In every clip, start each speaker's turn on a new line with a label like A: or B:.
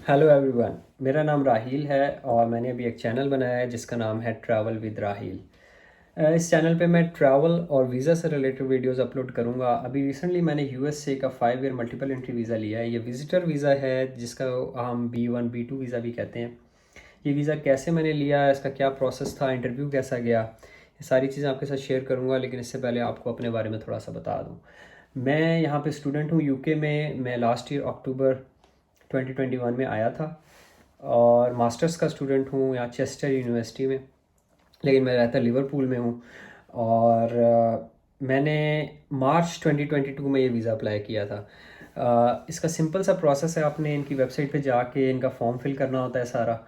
A: Hello everyone, मेरा नाम राहील है और मैंने अभी एक चैनल बनाया है जिसका नाम है ट्रैवल विद राहील। इस चैनल पे मैं ट्रैवल और वीज़ा से रिलेटेड वीडियोस अपलोड करूँगा। अभी रिसेंटली मैंने यूएसए का 5 ईयर मल्टीपल एंट्री वीज़ा लिया है। ये विजिटर वीज़ा है जिसका हम B1 B2 वीज़ा भी कहते हैं। ये वीज़ा कैसे मैंने लिया, इसका क्या प्रोसेस था, इंटरव्यू कैसा गया, ये सारी चीज़ें आपके साथ शेयर करूँगा। लेकिन इससे पहले आपको अपने बारे में थोड़ा सा बता दूँ। मैं यहाँ पे स्टूडेंट हूँ यूके में। मैं लास्ट ईयर अक्टूबर 2021 में आया था और मास्टर्स का स्टूडेंट हूँ यहाँ चेस्टर यूनिवर्सिटी में, लेकिन मैं रहता लिवरपूल में हूँ। और मैंने मार्च 2022 में ये वीज़ा अप्लाई किया था। इसका सिंपल सा प्रोसेस है, आपने इनकी वेबसाइट पे जाके इनका फॉर्म फिल करना होता है सारा,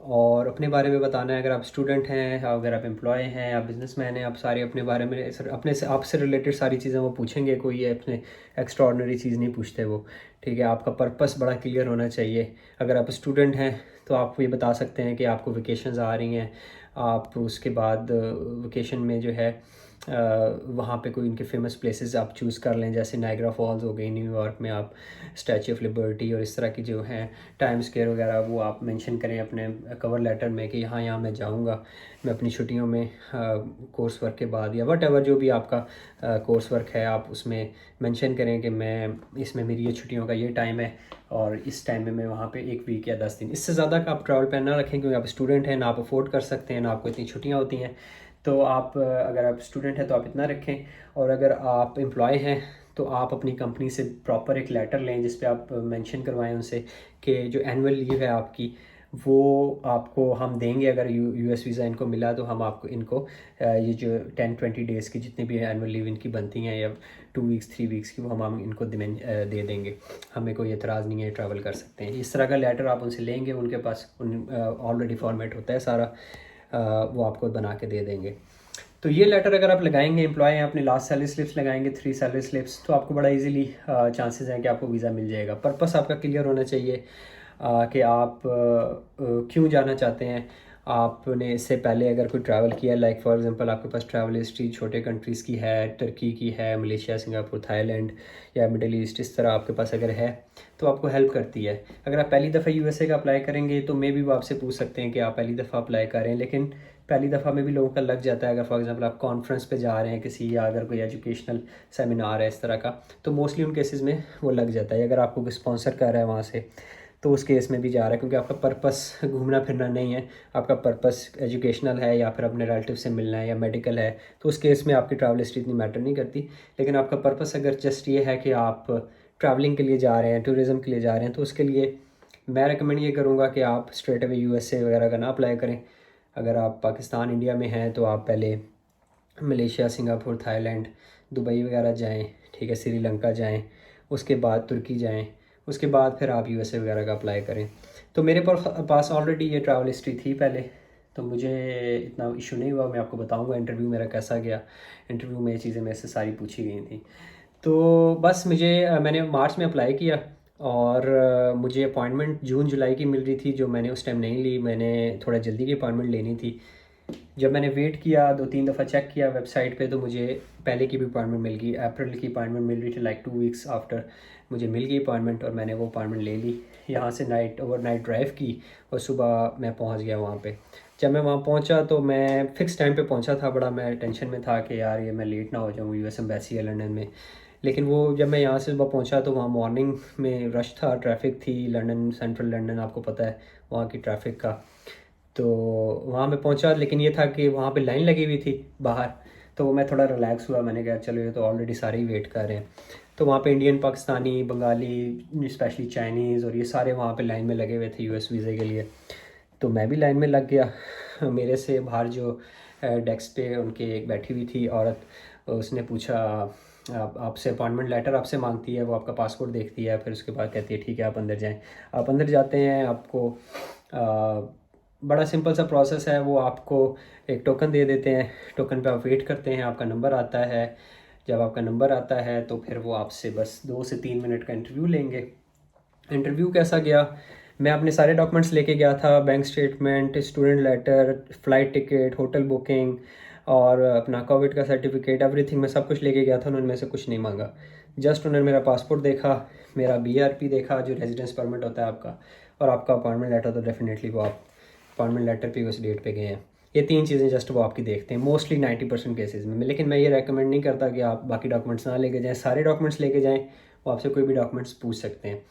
A: और अपने बारे में बताना है। अगर आप स्टूडेंट हैं, अगर आप एम्प्लॉय हैं, आप बिजनेसमैन हैं, आप सारे अपने बारे में अपने से आपसे रिलेटेड सारी चीज़ें वो पूछेंगे। कोई अपने एक्स्ट्रा ऑर्डनरी चीज़ नहीं पूछते वो, ठीक है। आपका पर्पस बड़ा क्लियर होना चाहिए। अगर आप स्टूडेंट हैं तो आप ये बता सकते हैं कि आपको वेकेशंस आ रही हैं, आप उसके बाद वेकेशन में जो है वहाँ पे कोई उनके फेमस प्लेसेस आप चूज़ कर लें, जैसे नायग्रा फॉल्स हो गई न्यूयॉर्क में, आप स्टैचू ऑफ लिबर्टी और इस तरह की जो हैं टाइम स्क्वायर वगैरह वो आप मेंशन करें अपने कवर लेटर में कि यहाँ यहाँ मैं जाऊँगा। मैं अपनी छुट्टियों में कोर्स वर्क के बाद या वट एवर जो भी आपका कोर्स वर्क है आप उसमें मेंशन करें कि मैं इसमें मेरी ये छुट्टियों का ये टाइम है और इस टाइम में मैं वहाँ पे 1 वीक या 10 दिन, इससे ज़्यादा का आप ट्रैवल प्लान ना रखें क्योंकि आप स्टूडेंट हैं, ना आप अफोर्ड कर सकते हैं, ना आपको इतनी छुट्टियाँ होती हैं। तो आप अगर आप स्टूडेंट हैं तो आप इतना रखें। और अगर आप एम्प्लॉय हैं तो आप अपनी कंपनी से प्रॉपर एक लेटर लें जिस पे आप मेंशन करवाएं उनसे कि जो एनुअल लीव है आपकी वो आपको हम देंगे। अगर यूएस वीज़ा इनको मिला तो हम आपको इनको ये जो 10-20 डेज़ की जितनी भी एनुअल लीव इनकी बनती हैं या 2 वीक्स 3 वीक्स की, वो हम इनको दे देंगे। हमें कोई एतराज़ नहीं है, ट्रैवल कर सकते हैं। इस तरह का लेटर आप उनसे लेंगे, उनके पास ऑलरेडी फॉर्मेट होता है सारा, वो आपको बना के दे देंगे। तो ये लेटर अगर आप लगाएंगे, एम्प्लॉय हैं, अपने लास्ट सैलरी स्लिप्स लगाएंगे 3 सैलरी स्लिप्स, तो आपको बड़ा इजीली चांसेस हैं कि आपको वीज़ा मिल जाएगा। पर्पस आपका क्लियर होना चाहिए कि आप क्यों जाना चाहते हैं। आपने इससे पहले अगर कोई ट्रैवल किया, लाइक फॉर एग्जांपल आपके पास ट्रैवल हिस्ट्री छोटे कंट्रीज़ की है, टर्की की है, मलेशिया, सिंगापुर, थाईलैंड या मिडल ईस्ट, इस तरह आपके पास अगर है तो आपको हेल्प करती है। अगर आप पहली दफ़ा यूएसए का अप्लाई करेंगे तो मे भी वो आपसे पूछ सकते हैं कि आप पहली दफ़ा अप्लाई करें, लेकिन पहली दफ़ा में भी लोगों का लग जाता है। अगर फॉर एग्जांपल आप कॉन्फ्रेंस पे जा रहे हैं किसी, या अगर कोई एजुकेशनल सेमिनार है इस तरह का, तो मोस्टली उन केसेस में वो लग जाता है। अगर आपको कोई स्पॉन्सर कर रहा है वहाँ से तो उस केस में भी जा रहा है, क्योंकि आपका पर्पस घूमना फिरना नहीं है, आपका पर्पस एजुकेशनल है या फिर अपने रिलेटिव से मिलना है या मेडिकल है, तो उस केस में आपकी ट्रैवल हिस्ट्री इतनी मैटर नहीं करती। लेकिन आपका पर्पस अगर जस्ट ये है कि आप ट्रैवलिंग के लिए जा रहे हैं, टूरिज़म के लिए जा रहे हैं, तो उसके लिए मैं रिकमेंड ये करूँगा कि आप स्ट्रेट अवे यूएसए वगैरह का ना अप्लाई करें। अगर आप पाकिस्तान इंडिया में हैं तो आप पहले मलेशिया, सिंगापुर, थाईलैंड, दुबई वगैरह जाएं, ठीक है, श्रीलंका जाएं, उसके बाद तुर्की जाएं, उसके बाद फिर आप यूएसए वगैरह का अप्लाई करें। तो मेरे पास ऑलरेडी ये ट्रैवल हिस्ट्री थी पहले, तो मुझे इतना इशू नहीं हुआ। मैं आपको बताऊंगा इंटरव्यू मेरा कैसा गया। इंटरव्यू में ये चीज़ें मेरे से सारी पूछी गई थी। तो बस मैंने मार्च में अप्लाई किया और मुझे अपॉइंटमेंट जून जुलाई की मिल रही थी, जो मैंने उस टाइम नहीं ली। मैंने थोड़ा जल्दी की अपॉइंटमेंट लेनी थी। जब मैंने वेट किया 2-3 दफ़ा चेक किया वेबसाइट पे, तो मुझे पहले की भी अपॉइंटमेंट मिल गई। अप्रैल की अपॉइंटमेंट मिल रही थी, लाइक 2 वीक्स आफ्टर मुझे मिल गई अपॉइंटमेंट, और मैंने वो अपॉइंटमेंट ले ली। यहाँ से ओवरनाइट ड्राइव की और सुबह मैं पहुँच गया वहाँ पे। जब मैं वहाँ पहुँचा तो मैं फ़िक्स टाइम पे पहुँचा था। बड़ा मैं टेंशन में था कि यार ये मैं लेट ना हो जाऊँ यूएस एम्बेसी है लंदन में। लेकिन वो जब मैं यहाँ से सुबह पहुँचा तो वहाँ मॉर्निंग में रश था, ट्रैफिक थी। लंदन, सेंट्रल लंदन आपको पता है वहाँ की ट्रैफिक का। तो वहाँ मैं पहुँचा, लेकिन ये था कि वहाँ पे लाइन लगी हुई थी बाहर। तो मैं थोड़ा रिलैक्स हुआ, मैंने कहा चलो ये तो ऑलरेडी सारे ही वेट कर रहे हैं। तो वहाँ पे Indian, Pakistani, Bengali, specially Chinese और ये सारे वहाँ पे लाइन में लगे हुए थे यूएस वीज़े के लिए। तो मैं भी लाइन में लग गया। मेरे से बाहर जो डेस्क पे उनके एक बैठी हुई थी औरत, उसने पूछा आपसे अपॉइंटमेंट लेटर आपसे मांगती है, वो आपका पासपोर्ट देखती है, फिर उसके बाद कहती है ठीक है आप अंदर जाएं। आप अंदर जाते हैं, आपको बड़ा सिंपल सा प्रोसेस है। वो आपको एक टोकन दे देते हैं, टोकन पे आप वेट करते हैं, आपका नंबर आता है। जब आपका नंबर आता है तो फिर वो आपसे बस 2 से 3 मिनट का इंटरव्यू लेंगे। इंटरव्यू कैसा गया, मैं अपने सारे डॉक्यूमेंट्स लेके गया था, bank statement, student letter, flight ticket, hotel booking और अपना कोविड का सर्टिफिकेट, एवरीथिंग मैं सब कुछ लेके गया था। उन्होंने मेरे से कुछ नहीं मांगा, जस्ट उन्होंने मेरा पासपोर्ट देखा, मेरा BRP देखा, जो रेजिडेंस परमिट होता है आपका, और आपका अपॉइंटमेंट लेटर, तो डेफिनेटली वो आप अपॉइंटमेंट लेटर पे उस डेट पे गए हैं। ये 3 चीज़ें जस्ट वो आपकी देखते हैं मोस्टली 90% केसेस में। लेकिन मैं ये रेकमेंड नहीं करता कि आप बाकी डॉक्यूमेंट्स ना लेके जाएँ, सारे डॉक्यूमेंट्स लेके जाएँ, वो आपसे कोई भी डॉक्यूमेंट्स पूछ सकते हैं।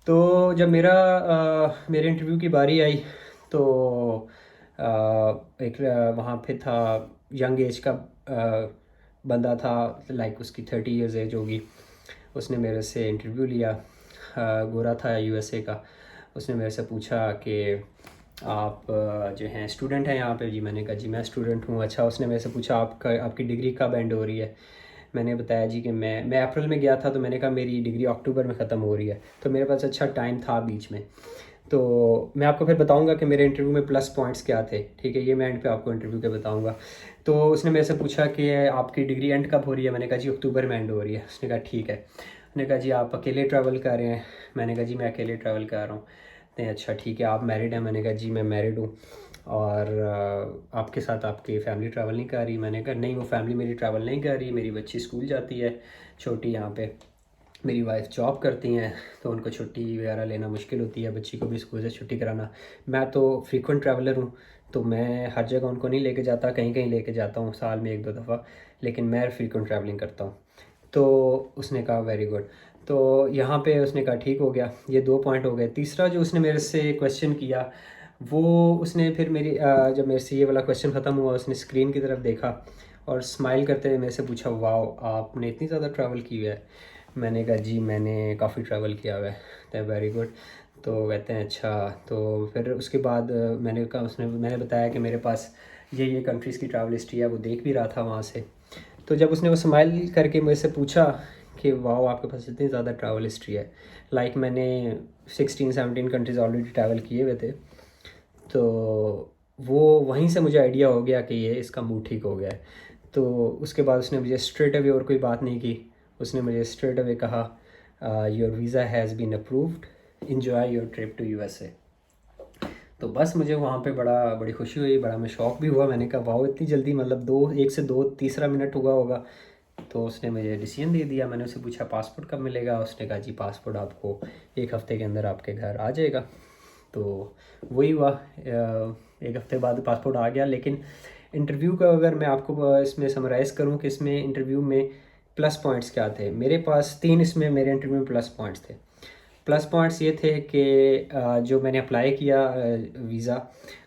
A: तो जब मेरे इंटरव्यू की बारी आई, तो एक वहाँ पे था यंग एज का बंदा था, लाइक उसकी 30 ईयर्स एज होगी। उसने मेरे से इंटरव्यू लिया, गोरा था USA का। उसने मेरे से पूछा कि आप जो हैं स्टूडेंट हैं यहाँ पे? जी मैंने कहा जी मैं स्टूडेंट हूँ। अच्छा, उसने मेरे से पूछा आपकी डिग्री कब एंड हो रही है? मैंने बताया जी कि मैं अप्रैल में गया था, तो मैंने कहा मेरी डिग्री अक्टूबर में ख़त्म हो रही है। तो मेरे पास अच्छा टाइम था बीच में। तो मैं आपको फिर बताऊंगा कि मेरे इंटरव्यू में प्लस पॉइंट्स क्या थे, ठीक है, ये मैं एंड पे आपको इंटरव्यू के बताऊंगा। तो उसने मेरे से पूछा कि आपकी डिग्री एंड कब हो रही है? मैंने कहा जी अक्टूबर में एंड हो रही है। उसने कहा ठीक है। उसने कहा जी आप अकेले ट्रैवल कर रहे हैं? मैंने कहा जी मैं अकेले ट्रैवल कर रहा हूँ। नहीं, अच्छा ठीक है, आप मैरिड हैं? मैंने कहा जी मैं मैरिड हूँ। और आपके साथ आपकी फ़ैमिली ट्रैवल नहीं कर रही? मैंने कहा नहीं, वो फैमिली मेरी ट्रैवल नहीं कर रही, मेरी बच्ची स्कूल जाती है छोटी यहाँ पे, मेरी वाइफ जॉब करती हैं, तो उनको छुट्टी वगैरह लेना मुश्किल होती है, बच्ची को भी स्कूल से छुट्टी कराना। मैं तो फ्रीक्वेंट ट्रैवलर हूँ, तो मैं हर जगह उनको नहीं लेके जाता, कहीं कहीं लेके जाता हूँ साल में 1-2 दफ़ा, लेकिन मैं फ्रीक्वेंट ट्रैवलिंग करता हूँ। तो उसने कहा वेरी गुड। तो यहाँ पे उसने कहा ठीक हो गया, ये 2 पॉइंट हो गए। तीसरा जो उसने मेरे से क्वेश्चन किया, वो उसने फिर जब मेरे से ये वाला क्वेश्चन ख़त्म हुआ, उसने स्क्रीन की तरफ देखा और स्माइल करते हुए मेरे से पूछा, वाओ आपने इतनी ज़्यादा ट्रैवल की है? मैंने कहा जी मैंने काफ़ी ट्रैवल किया हुआ है। तो वेरी गुड। तो कहते हैं अच्छा। तो फिर उसके बाद मैंने बताया कि मेरे पास ये कंट्रीज़ की ट्रैवल हिस्ट्री है, वो देख भी रहा था वहाँ से। तो जब उसने वो स्माइल करके मेरे से पूछा कि वाह आपके पास इतनी ज़्यादा ट्रैवल हिस्ट्री है, लाइक मैंने 16-17 कंट्रीज़ ऑलरेडी ट्रैवल किए हुए थे, तो वो वहीं से मुझे आइडिया हो गया कि ये इसका मूड ठीक हो गया है। तो उसके बाद उसने मुझे स्ट्रेट अवे और कोई बात नहीं की, उसने मुझे स्ट्रेट अवे कहा your visa has been approved, enjoy your trip to USA। तो बस मुझे वहाँ पे बड़ी खुशी हुई, बड़ा मैं शॉक भी हुआ। मैंने कहा वाह इतनी जल्दी, मतलब 1 से 2 तीसरा मिनट हुआ होगा। तो उसने मुझे डिसीजन दे दिया। मैंने उससे पूछा पासपोर्ट कब मिलेगा? उसने कहा जी पासपोर्ट आपको 1 हफ़्ते के अंदर आपके घर आ जाएगा। तो वही हुआ, 1 हफ़्ते बाद पासपोर्ट आ गया। लेकिन इंटरव्यू का अगर मैं आपको इसमें समराइज़ करूँ कि इसमें इंटरव्यू में प्लस पॉइंट्स क्या थे, मेरे पास 3 इसमें मेरे इंटरव्यू में प्लस पॉइंट्स थे। प्लस पॉइंट्स ये थे कि जो मैंने अप्लाई किया वीज़ा,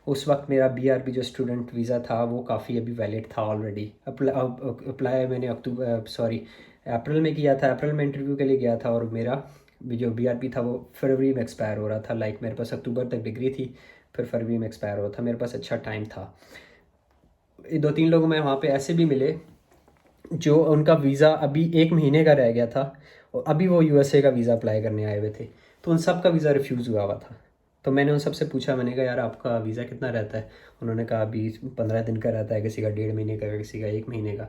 A: उस वक्त मेरा BRP जो स्टूडेंट वीज़ा था वो काफ़ी अभी वैलिड था ऑलरेडी। अप्लाई मैंने अप्रैल में किया था, अप्रैल में इंटरव्यू के लिए गया था, और मेरा जो BRP था वो फरवरी में एक्सपायर हो रहा था। लाइक मेरे पास अक्टूबर तक डिग्री थी, फिर फरवरी में एक्सपायर हो रहा था, मेरे पास अच्छा टाइम था। 2-3 लोग मैं वहाँ पे ऐसे भी मिले जो उनका वीज़ा अभी 1 महीने का रह गया था, और अभी वो USA का वीज़ा अप्लाई करने आए हुए थे, तो उन सब का वीज़ा रिफ्यूज़ हुआ था। तो मैंने उन सब से पूछा, मैंने कहा यार आपका वीज़ा कितना रहता है? उन्होंने कहा अभी 15 दिन का रहता है, किसी का 1.5 महीने का, किसी का 1 महीने का।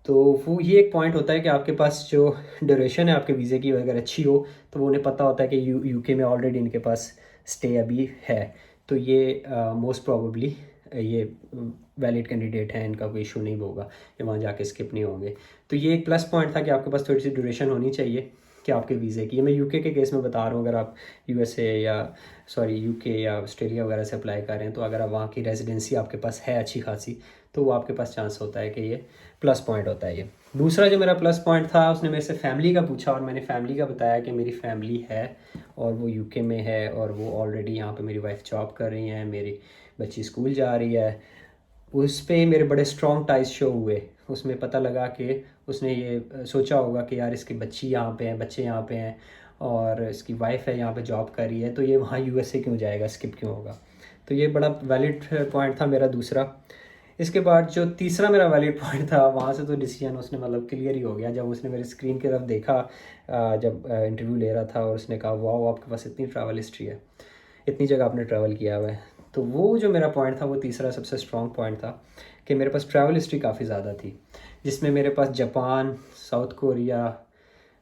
A: तो वो ये एक पॉइंट होता है कि आपके पास जो ड्यूरेशन है आपके वीज़े की अगर अच्छी हो, तो वो उन्हें पता होता है कि UK में ऑलरेडी इनके पास स्टे अभी है, तो ये मोस्ट प्रोबेबली ये वैलिड कैंडिडेट हैं, इनका कोई इशू नहीं होगा, ये वहाँ जाके स्किप नहीं होंगे। तो ये एक प्लस पॉइंट था कि आपके पास थोड़ी सी ड्यूरेशन होनी चाहिए कि आपके वीज़े की। ये मैं UK के केस में बता रहा हूँ। अगर आप UK या ऑस्ट्रेलिया वगैरह से अप्लाई कर रहे हैं, तो अगर आप वहाँ की रेजिडेंसी आपके पास है अच्छी खासी, तो वो आपके पास चांस होता है कि ये प्लस पॉइंट होता है ये। दूसरा जो मेरा प्लस पॉइंट था, उसने मेरे से फैमिली का पूछा, और मैंने फैमिली का बताया कि मेरी फैमिली है और वो UK में है, और वो ऑलरेडी यहाँ पे मेरी वाइफ जॉब कर रही हैं, मेरी बच्ची स्कूल जा रही है। उस पे मेरे बड़े स्ट्रॉन्ग टाइज शो हुए। उसमें पता लगा कि उसने ये सोचा होगा कि यार इसकी बच्ची यहाँ पे है, बच्चे यहाँ पे हैं, और इसकी वाइफ है यहाँ पे जॉब कर रही है, तो ये वहाँ USA क्यों जाएगा, स्किप क्यों होगा? तो ये बड़ा वैलिड पॉइंट था मेरा दूसरा। इसके बाद जो तीसरा मेरा वैलिड पॉइंट था, वहाँ से तो डिसीजन उसने मतलब क्लियर ही हो गया जब उसने मेरी स्क्रीन की तरफ देखा, जब इंटरव्यू ले रहा था, और उसने कहा वाह आपके पास इतनी ट्रैवल हिस्ट्री है, इतनी जगह आपने ट्रैवल किया हुआ है। तो वो जो मेरा पॉइंट था, वो तीसरा सबसे स्ट्रॉन्ग पॉइंट था कि मेरे पास ट्रैवल हिस्ट्री काफ़ी ज़्यादा थी, जिसमें मेरे पास Japan, South Korea,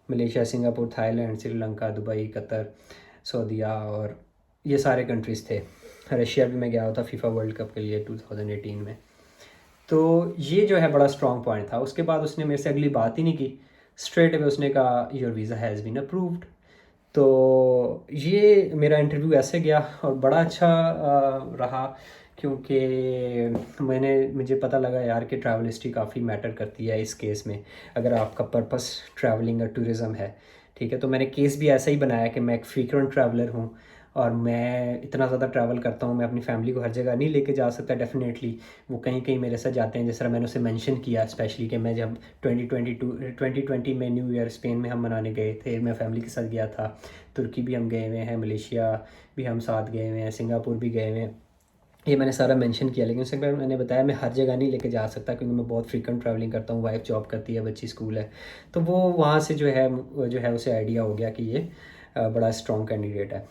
A: Malaysia, Singapore, Thailand, Sri Lanka, Dubai, Qatar, सऊदीया, और ये सारे कंट्रीज़ थे। रशिया भी मैं गया हुआ था फीफा वर्ल्ड कप के लिए 2018 में। तो ये जो है बड़ा स्ट्रॉन्ग पॉइंट था। उसके बाद उसने मेरे से अगली बात ही नहीं की, स्ट्रेट अवे उसने कहा your visa has been approved. तो ये मेरा इंटरव्यू ऐसे गया और बड़ा अच्छा रहा, क्योंकि मुझे पता लगा यार कि ट्रैवल हिस्ट्री काफ़ी मैटर करती है इस केस में, अगर आपका पर्पस ट्रैवलिंग और टूरिज़्म है। ठीक है, तो मैंने केस भी ऐसा ही बनाया कि मैं एक फ्रीक्वेंट ट्रैवलर हूँ और मैं इतना ज़्यादा ट्रैवल करता हूँ, मैं अपनी फैमिली को हर जगह नहीं लेके जा सकता डेफिनेटली, वो कहीं कहीं मेरे साथ जाते हैं। जिस तरह मैंने उसे मेंशन किया स्पेशली कि मैं जब 2020 में न्यू ईयर स्पेन में हम मनाने गए थे, मैं फैमिली के साथ गया था। तुर्की भी हम गए हुए हैं, मलेशिया भी हम साथ गए हुए हैं, सिंगापुर भी गए हुए हैं। ये मैंने सारा मेंशन किया, लेकिन उसके बाद मैंने बताया मैं हर जगह नहीं लेके जा सकता, क्योंकि मैं बहुत फ्रीक्वेंट ट्रैवलिंग करता हूँ, वाइफ जॉब करती है, बच्ची स्कूल है। तो वो वहाँ से जो है उसे आइडिया हो गया कि ये बड़ा स्ट्रॉन्ग कैंडिडेट है।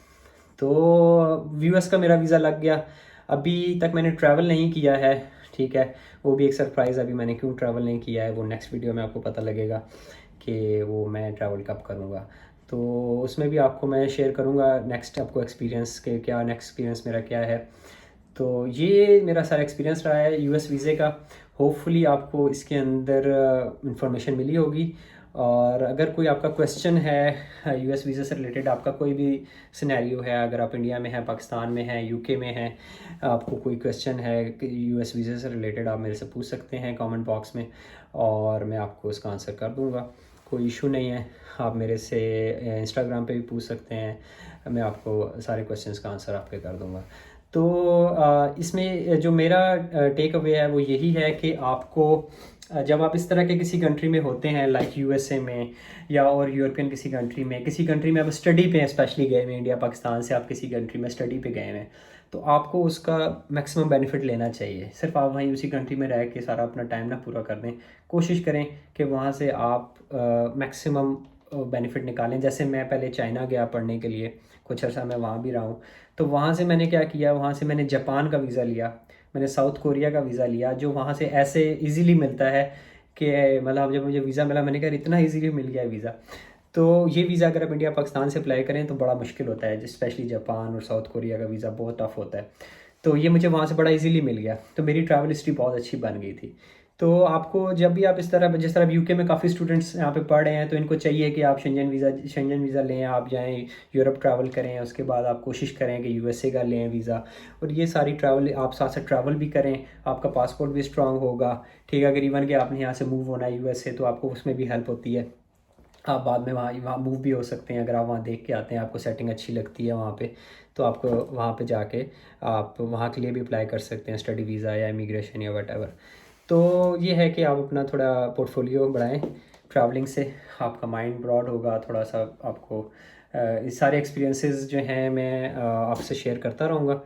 A: तो यूएस का मेरा वीज़ा लग गया। अभी तक मैंने ट्रैवल नहीं किया है, ठीक है, वो भी एक सरप्राइज़। अभी मैंने क्यों ट्रैवल नहीं किया है वो नेक्स्ट वीडियो में आपको पता लगेगा कि वो मैं ट्रैवल कब करूँगा। तो उसमें भी आपको मैं शेयर करूँगा नेक्स्ट आपको एक्सपीरियंस के क्या, नेक्स्ट एक्सपीरियंस मेरा क्या है। तो ये मेरा सारा एक्सपीरियंस रहा है यूएस वीज़े का। होपफुली आपको इसके अंदर इंफॉर्मेशन मिली होगी। और अगर कोई आपका क्वेश्चन है यूएस वीज़ा से रिलेटेड, आपका कोई भी सिनेरियो है, अगर आप इंडिया में हैं, पाकिस्तान में हैं, यूके में हैं, आपको कोई क्वेश्चन है कि यूएस वीज़ा से रिलेटेड, आप मेरे से पूछ सकते हैं कमेंट बॉक्स में और मैं आपको उसका आंसर कर दूंगा। कोई इशू नहीं है, आप मेरे से इंस्टाग्राम पे भी पूछ सकते हैं, मैं आपको सारे क्वेश्चंस का आंसर आपके कर दूंगा। तो इसमें जो मेरा टेक अवे है वो यही है कि आपको जब आप इस तरह के किसी कंट्री में होते हैं, लाइक यूएसए में या और यूरोपियन किसी कंट्री में आप स्टडी पे स्पेशली गए हुए, इंडिया पाकिस्तान से आप किसी कंट्री में स्टडी पे गए हैं, तो आपको उसका मैक्सिमम बेनिफिट लेना चाहिए। सिर्फ आप वहीं उसी कंट्री में रह के सारा अपना टाइम ना पूरा कर दें, कोशिश करें कि वहाँ से आप मैक्सिमम बेनिफिट निकालें। जैसे मैं पहले चाइना गया पढ़ने के लिए, कुछ अर्सा मैं वहाँ भी रहा हूँ। तो वहाँ से मैंने क्या किया, वहाँ से मैंने जापान का वीज़ा लिया, मैंने साउथ कोरिया का वीज़ा लिया, जो वहाँ से ऐसे इजीली मिलता है कि मतलब जब मुझे वीज़ा मिला मैंने कहा इतना इजीली मिल गया वीज़ा। तो ये वीज़ा अगर आप इंडिया पाकिस्तान से अप्लाई करें तो बड़ा मुश्किल होता है, स्पेशली जापान और साउथ कोरिया का वीज़ा बहुत टफ होता है। तो ये मुझे वहाँ से बड़ा इजीली मिल गया, तो मेरी ट्रैवल हिस्ट्री बहुत अच्छी बन गई थी। तो आपको जब भी आप इस तरह, जिस तरह यूके में काफ़ी स्टूडेंट्स यहाँ पे पढ़ रहे हैं, तो इनको चाहिए कि आप शेंजन वीज़ा लें, आप जाएँ यूरोप ट्रैवल करें, उसके बाद आप कोशिश करें कि यूएसए का लें वीज़ा, और ये सारी ट्रैवल आप साथ साथ ट्रैवल भी करें, आपका पासपोर्ट भी स्ट्रांग होगा। ठीक है, अगर इवन कि आपने यहाँ से मूव होना है यूएसए, तो आपको उसमें भी हेल्प होती है, आप बाद में वहाँ मूव भी हो सकते हैं। अगर आप वहाँ देख के आते हैं, आपको सेटिंग अच्छी लगती है वहाँ पे, तो आपको वहाँ पे जाके आप वहाँ के लिए भी अप्लाई कर सकते हैं, स्टडी वीज़ा या इमिग्रेशन या वट। तो ये है कि आप अपना थोड़ा पोर्टफोलियो बढ़ाएं ट्रैवलिंग से, आपका माइंड ब्रॉड होगा थोड़ा सा। आपको इस सारे एक्सपीरियंसेस जो हैं मैं आपसे शेयर करता रहूँगा।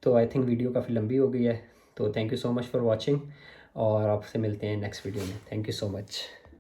A: तो आई थिंक वीडियो काफ़ी लंबी हो गई है, तो thank you so much for watching और आपसे मिलते हैं नेक्स्ट वीडियो में। Thank you so much.